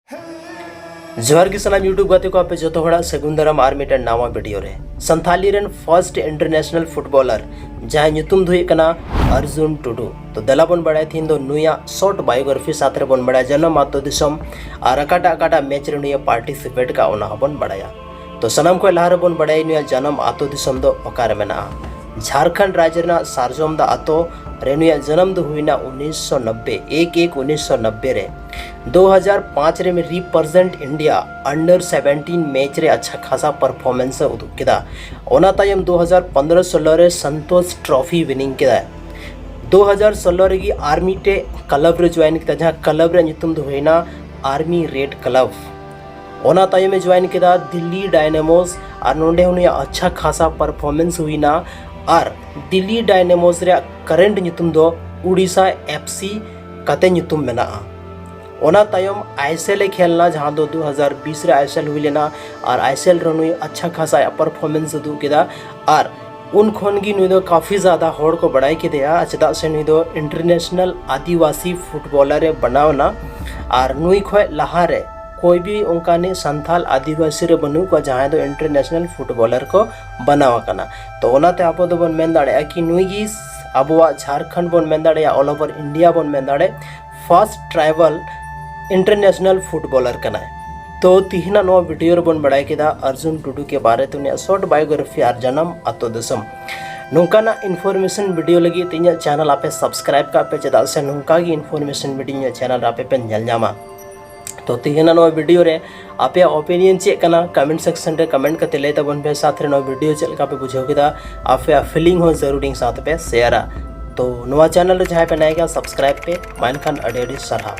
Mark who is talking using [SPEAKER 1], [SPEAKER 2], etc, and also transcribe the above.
[SPEAKER 1] जोहार की सलाम यूट्यूब गाते को आपे जो हड़ा सगुंदरम आर मिटन नावा वीडियो रे Santhali rain first international footballer जहां ᱧᱩᱛᱩᱢ ᱫᱚ ᱦᱩᱭᱩᱜ ᱠᱟᱱᱟ अर्जुन टुडू। तो दला बन बड़ा थी नुया शॉर्ट बायोग्राफी साथ बन बड़ा जन्म आतो दिसम और अकाटा मैच रे नुया पार्टिसिपेट का ओना बन बड़ा। तो सनम को लहारे बन बड़ा नुया जन्म आतो दिसम दो ओकार मेना झारखंड राज्य ना सारजोम दा आतो रेनुया जन्म दो हुईना 1990 1990 रे 2005 रे में रिप्रेजेंट इंडिया अंडर 17 मैच रे अच्छा खासा परफॉर्मेंस उदुग केदा। ओना तायम 2015-16 रे संतोष ट्रॉफी विनिंग केदा। 2016 रे आर्मी टे क्लब रे ज्वाइन केदा जहां क्लब रे ᱧᱩᱛᱩᱢ दो हुईना आर्मी रेड क्लब। ओना तायम ज्वाइन केदा दिल्ली डायनेमोस और नोंडे हुनिया अच्छा खासा परफॉर्मेंस हुईना और दिल्ली डायनेमोस रे करंट ᱧᱩᱛᱩᱢ दो उड़ीसा एफसी कते ᱧᱩᱛᱩᱢ मेना। ओना तायम आईएसएल खेलना जहां दो 2020 रे आईएसएल हुई लेना और आईएसएल रे अच्छा खासा परफॉर्मेंस दू केदा और उन खन गी नुई दो काफ़ी ज़्यादा होड़ को बढ़ाई के दिया चेदा से नुई दो इंटरनेशनल आदिवासी फुटबॉलर बनावना और नुई खो लहारे कोई भी उनकानी संथाल आदिवासी रे बनू को जहां दो इंटरनेशनल फुटबॉलर को बनावा कना। तो ओनाते आपो दो बन मेन दाड़े कि नुई गी अबुआ झारखंड बन मेन दाड़े ऑल ओवर इंडिया बन मेन दाड़े फर्स्ट ट्राइबल इंटरनेशनल फुटबॉलर कना। तो तिहिना नो वीडियो बन बड़ा केदा अर्जुन टुडू के बारे में शॉर्ट बायोग्राफी और जन्म आतो दिसम नौकाना इन्फॉर्मेशन वीडियो लगी तीन चैनल आपे सब्सक्राइब का पे चेदा से नौका की इन्फॉर्मेशन वीडियो चैनल आपे पे नेल ᱧᱟᱢᱟ। तो तिहिना नो वीडियो रे आपे ओपिनियन चेक कना कमेंट सेक्शन रे कमेंट करते ले तबन पे साथ रे नो वीडियो चेक का पे बुझाव केदा आपे फीलिंग हो जरूरी साथ पे शेयर। तो नवा चैनल रे जहां पे नया सब्सक्राइब पे मान खान अडेडी सरहा।